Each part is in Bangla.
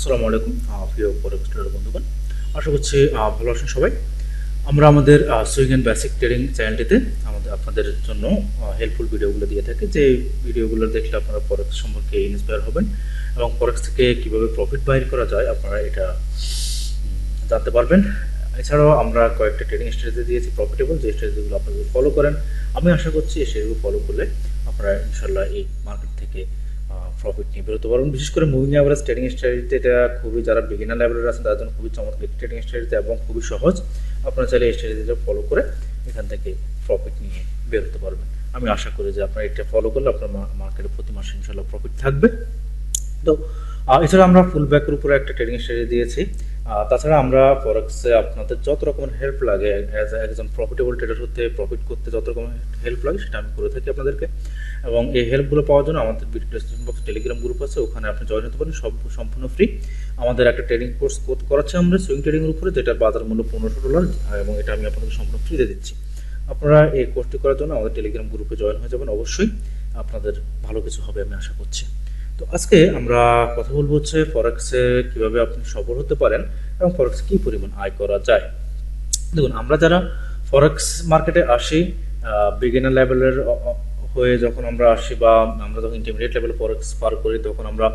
আসসালামু আলাইকুম প্রিয় ফরেক্স ট্রেডার বন্ধুগণ, আশা করছি ভালো আছেন সবাই। আমরা আমাদের সুইং অ্যান্ড বেসিক ট্রেডিং চ্যানেলটিতে আপনাদের জন্য হেল্পফুল ভিডিওগুলো দিয়ে থাকি, যে ভিডিওগুলো দেখলে আপনারা ফরেক্স সম্পর্কে ইন্সপায়ার হবেন এবং ফরেক্স থেকে কীভাবে প্রফিট বাইর করা যায় আপনারা এটা জানতে পারবেন। এছাড়াও আমরা কয়েকটা ট্রেডিং স্ট্র্যাটেজি দিয়েছি প্রফিটেবল, যে স্ট্র্যাটেজিগুলো আপনারা যদি ফলো করেন, আমি আশা করছি এই স্ট্র্যাটেজিগুলো ফলো করলে আপনারা ইনশাল্লাহ এই মার্কেট থেকে প্রফিট নিয়ে বেরোতে পারবেন। বিশেষ করে মুভিং অ্যাভারেজ ট্রেডিং স্ট্র্যাটেজি, এটা খুবই যারা বিগিনার লেভেলের আছেন তাদের জন্য খুবই চমৎকার ট্রেডিং স্ট্র্যাটেজি এবং খুবই সহজ। আপনারা চাইলে এই স্ট্র্যাটেজিটা ফলো করে এখান থেকে প্রফিট নিয়ে বেরোতে পারবেন। আমি আশা করি যে আপনারা এটা ফলো করলে আপনার মার্কেটে প্রতি মাসে ইনশাল্লাহ প্রফিট থাকবে। তো এছাড়া আমরা ফুল ব্যাকের উপরে একটা ট্রেডিং স্ট্র্যাটেজি দিয়েছি। তাছাড়া আমরা ফরেক্সে আপনাদের যত রকমের হেল্প লাগে, অ্যাজ একজন প্রফিটেবল ট্রেডার হতে প্রফিট করতে যত রকমের হেল্প লাগে সেটা আমি করে থাকি আপনাদেরকে। এবং এই হেল্পগুলো পাওয়ার জন্য আমাদের ভিডিও ডেসক্রিপশন বক্সে টেলিগ্রাম গ্রুপ আছে, ওখানে আপনি জয়েন হতে পারেন, সম্পূর্ণ ফ্রি। আমাদের একটা ট্রেডিং কোর্স করাচ্ছি আমরা সুইং ট্রেডিংয়ের উপরে, যেটার বাজার মূল্য $1500, এবং এটা আমি আপনাদের সম্পূর্ণ ফ্রিতে দিচ্ছি। আপনারা এই কোর্সটি করার জন্য আমাদের টেলিগ্রাম গ্রুপে জয়েন হয়ে যাবেন, অবশ্যই আপনাদের ভালো কিছু হবে আমি আশা করছি। তো আজকে আমরা কথা বলবো হচ্ছে ফরেক্সে কিভাবে আপনি সফল হতে পারেন এবং ফরেক্সে কি পরিমাণ আয় করা যায়। দেখুন, আমরা যারা ফরেক্স মার্কেটে আসি বিগিনার লেভেলের হয়ে যখন আমরা আসি, বা আমরা যখন ইন্টারমিডিয়েট লেভেলে ফরেক্স পার করি, তখন আমরা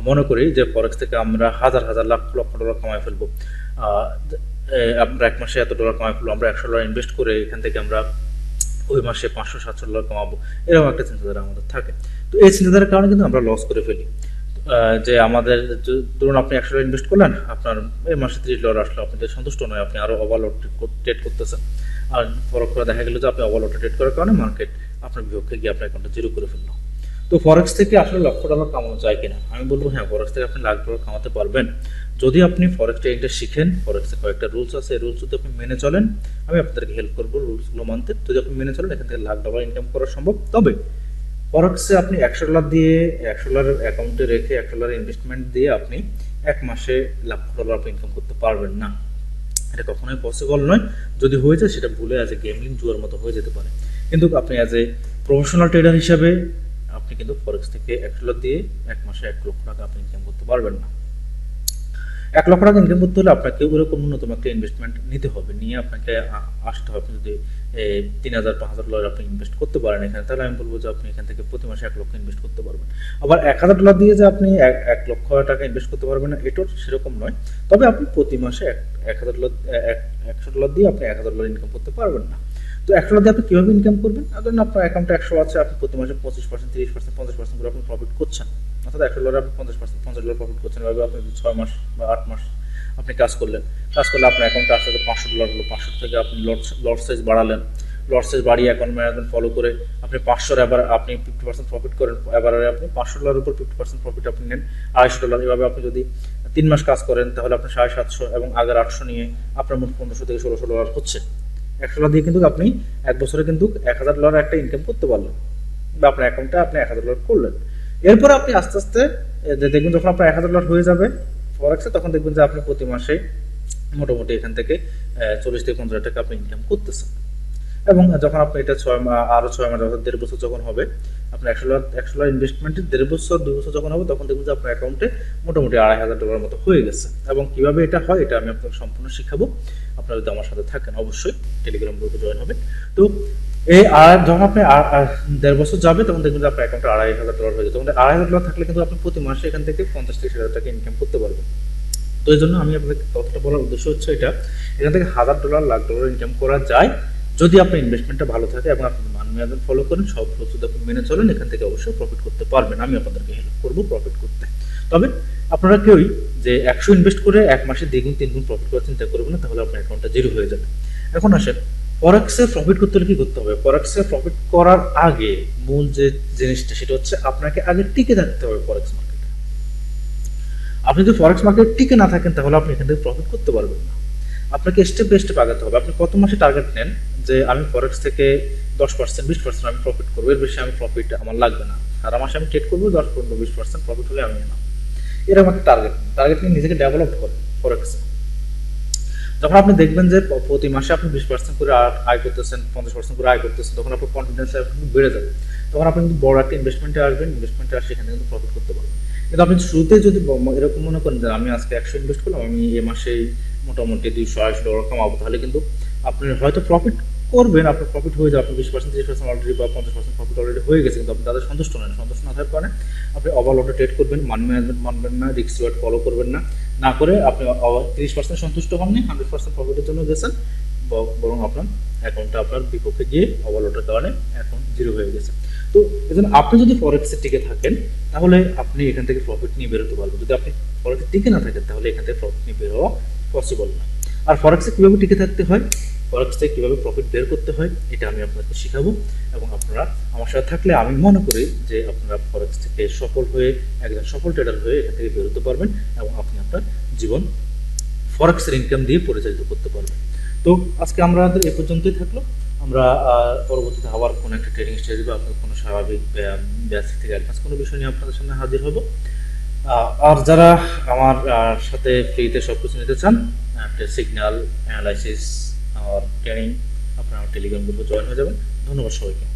মনে করি যে ফরেক্স থেকে আমরা হাজার হাজার লাখ লক্ষ ডলার কামাই ফেলবো। আমরা এক মাসে এত ডলার কামাই ফেলবো, আমরা $100 ইনভেস্ট করে এখান থেকে আমরা ওই মাসে $500-700 কামাবো, এরকম একটা চিন্তাধারা আমাদের থাকে। তো এই চিন্তাধারার কারণে কিন্তু আমরা লস করে ফেলি। যে আমাদের ধরুন আপনি $100 ইনভেস্ট করলেন, আপনার এই মাসে $30 আসলো, আপনি সন্তুষ্ট নয়, আপনি আরও ওভারলোড ট্রেড করতেছেন। আর ফরেক্স করে দেখা গেল যে আপনি ওভারলোড ট্রেড করার কারণে মার্কেট আপনার বিপক্ষে গিয়ে আপনার অ্যাকাউন্টটা জিরো করে ফেললো। তো ফরেক্স থেকে আসলে $1,00,000 কামানো যায় কিনা? আমি বলবো হ্যাঁ, ফরেক্স থেকে আপনি $1,00,000 কামাতে পারবেন যদি আপনি ফরেক্স ট্রেডিংটা শিখেন। ফরেক্সে কয়েকটা রুলস আছে, এই রুলস যদি আপনি মেনে চলেন, আমি আপনাদেরকে হেল্প করবো রুলসগুলো মানতে। যদি আপনি মেনে চলেন, এখান থেকে $1,00,000 ইনকাম করা সম্ভব। তবে ফরেক্সে আপনি $100 দিয়ে $100 অ্যাকাউন্টে রেখে $100 ইনভেস্টমেন্ট দিয়ে আপনি এক মাসে $1,00,000 আপনি ইনকাম করতে পারবেন না, এটা কখনোই পসিবল নয়। যদি হয়ে যায় সেটা ভুলে অ্যাজ এ গেমলিং জুয়ার মতো হয়ে যেতে পারে। কিন্তু আপনি অ্যাজ এ প্রফেশনাল ট্রেডার হিসাবে আপনি কিন্তু ফরেক্স থেকে $100 দিয়ে এক মাসে $1,00,000 আপনি ইনকাম করতে পারবেন না। $1,00,000 ইনকাম করতে হলে আপনাকে ওরকম ন্যূনতম একটা ইনভেস্টমেন্ট নিতে হবে, নিয়ে আপনাকে আসতে হবে। আপনি যদি $3,000-5,000 আপনি ইনভেস্ট করতে পারেন এখানে, তাহলে আমি বলবো যে আপনি এখান থেকে প্রতি মাসে $1,00,000 ইনভেস্ট করতে পারবেন। আবার $1,000 দিয়ে যে আপনি $1,00,000 ইনভেস্ট করতে পারবেন না, এটাও সেরকম নয়। তবে আপনি প্রতি মাসে $100 দিয়ে আপনি $1,000 ইনকাম করতে পারবেন না। তো $100 দিয়ে আপনি কীভাবে ইনকাম করবেন? ধরুন আপনার অ্যাকাউন্টে 100 আছে, আপনি প্রতি মাসে 25%, 30%, 50% করে আপনি প্রফিট করছেন। অর্থাৎ $100 আপনি 50% প্রফিট করছেন। এভাবে আপনি 6 মাস বা 8 মাস আপনি কাজ করলে আপনার অ্যাকাউন্টে আসতে $500 হলো। 500 থেকে আপনি লট সাইজ বাড়ালেন, লট সাইজ বাড়িয়ে অ্যাকাউন্ট ম্যানেজমেন্ট ফলো করে আপনি 500 এবার আপনি 50% প্রফিট করেন। এবারে আপনি $500 উপর 50% প্রফিট আপনি নেন $250। এভাবে আপনি যদি 3 মাস কাজ করেন, তাহলে আপনি 750 এবং আগের 800 নিয়ে আপনার মোট $1,500 থেকে $1,600 হচ্ছে। $100 দিয়ে কিন্তু আপনি এক বছরে কিন্তু $1,000 একটা ইনকাম করতে পারলেন, বা আপনার অ্যাকাউন্টে আপনি $1,000 করলেন। এরপর আপনি আস্তে আস্তে দেখবেন যখন আপনার $1,000 হয়ে যাবে ফরেক্সে, তখন দেখবেন যে আপনি প্রতি মাসে মোটামুটি এখান থেকে $40,000-50,000 আপনি ইনকাম করতেছেন। এবং যখন আপনি এটা 6 মাস, আরও 6 মাস, অর্থাৎ 1.5 বছর যখন হবে, আপনার $100 ইনভেস্টমেন্টের 1.5 বছর 2 বছর যখন হবে, তখন দেখবেন যে আপনার অ্যাকাউন্টে মোটামুটি $2,500 মতো হয়ে গেছে। এবং কিভাবে এটা হয় এটা আমি আপনাকে সম্পূর্ণ শিখাবো। আপনারা যদি আমার সাথে থাকেন, অবশ্যই টেলিগ্রাম গ্রুপে জয়েন হবেন। তো এই যখন আপনি 1.5 বছর যাবে, তখন দেখবেন যে আপনার অ্যাকাউন্টে $2,500 হয়ে যায়। তখন $2,500 থাকলে কিন্তু আপনি প্রতি মাসে এখান থেকে $50,000-60,000 ইনকাম করতে পারবেন। তো এই জন্য আমি আপনাকে কথাটা বলার উদ্দেশ্য হচ্ছে এটা, এখান থেকে $1,000, $1,00,000 ইনকাম করা যায় যদি আপনার ইনভেস্টমেন্টটা ভালো থাকে এবং আপনি মানি ম্যানেজমেন্ট ফলো করেন, সব যদি আপনি মেনে চলেন, এখান থেকে অবশ্যই প্রফিট করতে পারবেন। আমি আপনাদেরকে হেল্প করবো প্রফিট করতে। তবে আপনারা কেউই যে 100 ইনভেস্ট করে এক মাসে 2 গুণ 3 গুণ প্রফিট করার চিন্তা করবেন না, তাহলে আপনার অ্যাকাউন্টটা জিরো হয়ে যাবে। এখন আসেন, ফরেক্সে প্রফিট করতে হলে কি করতে হবে? ফরেক্সে প্রফিট করার আগে মূল যে জিনিসটা, সেটা হচ্ছে আপনাকে আগে টিকে থাকতে হবে ফরেক্স মার্কেটে। আপনি যদি ফরেক্স মার্কেটে টিকে না থাকেন, তাহলে আপনি এখান থেকে প্রফিট করতে পারবেন না। আপনাকে স্টেপ বাই স্টেপ আগাতে হবে। আপনি কত মাসে টার্গেট নেন যে আমি ফরেক্স থেকে 10%, 20% আমি প্রফিট করবো, এর বেশি আমি প্রফিট আমার লাগবে না, সারা মাসে আমি ট্রেড করবো, 10, 15, 20% প্রফিট হলে আমি না, এরকম একটা টার্গেট নিয়ে নিজেকে ডেভেলপ করেন ফরেক্সে। যখন আপনি দেখবেন যে প্রতি মাসে আপনি 20% করে আয় করতেছেন, 50% করে আয় করতেছেন, তখন আপনার কনফিডেন্স বেড়ে যাবে। তখন আপনি কিন্তু বড় একটা ইনভেস্টমেন্টে আসবেন, ইনভেস্টমেন্টে আসে এখানে কিন্তু প্রফিট করতে পারবেন। কিন্তু আপনি শুরুতে যদি এরকম মনে করেন যে আমি আজকে 100 ইনভেস্ট করলাম, আমি এ মাসেই মোটামুটি $200 কামাবো, তাহলে কিন্তু আপনি হয়তো প্রফিট করবেন, আপনার প্রফিট হয়ে যাবে, আপনি 20% 30% অলরেডি বা 50% প্রফিট অলরেডি হয়ে গেছে, কিন্তু আপনি তাদের সন্তুষ্ট নন। সন্তুষ্ট না থাকার কারণে আপনি ওভারলোডে ট্রেড করবেন, মানি ম্যানেজমেন্ট মানবেন না, রিস্ক রিওয়ার্ড ফলো করবেন না, না করে আপনি 30% সন্তুষ্ট হননি, 100% প্রফিটের জন্য গেছেন, বরং আপনার অ্যাকাউন্টটা আপনার বিপক্ষে গিয়ে ওভারলোডের কারণে অ্যাকাউন্ট জিরো হয়ে গেছে। তো এজন্য আপনি যদি ফরেক্সে টিকে থাকেন তাহলে আপনি এখান থেকে প্রফিট নিয়ে বেরোতে পারবেন। যদি আপনি ফরেক্সে টিকে না থাকেন তাহলে এখান থেকে প্রফিট নিয়ে বের হওয়া পসিবল না। আর ফরেক্সে কীভাবে টিকে থাকতে হয়, ফরেক্স থেকে কীভাবে প্রফিট বের করতে হয়, এটা আমি আপনাকে শেখাবো, এবং আপনারা আমার সাথে থাকলে আমি মনে করি যে আপনারা ফরেক্স থেকে সফল হয়ে একজন সফল ট্রেডার হয়ে এখান থেকে বেরোতে পারবেন, এবং আপনি আপনার জীবন ফরেক্সের ইনকাম দিয়ে পরিচালিত করতে পারবেন। তো আজকে আমাদের এ পর্যন্তই থাকলো। আমরা পরবর্তীতে আবার কোনো একটা ট্রেডিং স্ট্র্যাটেজি বা আপনার কোনো স্বাভাবিক বেসিক থেকে অ্যাডভান্স কোনো বিষয় নিয়ে আপনাদের সামনে হাজির হব। আর যারা আমার সাথে ফ্রিতে সব কিছু নিতে চান, সিগন্যাল অ্যানালাইসিস আর ট্রেনিং, আপনারা টেলিগ্রাম গ্রুপে জয়েন হয়ে যাবেন। ধন্যবাদ সবাইকে।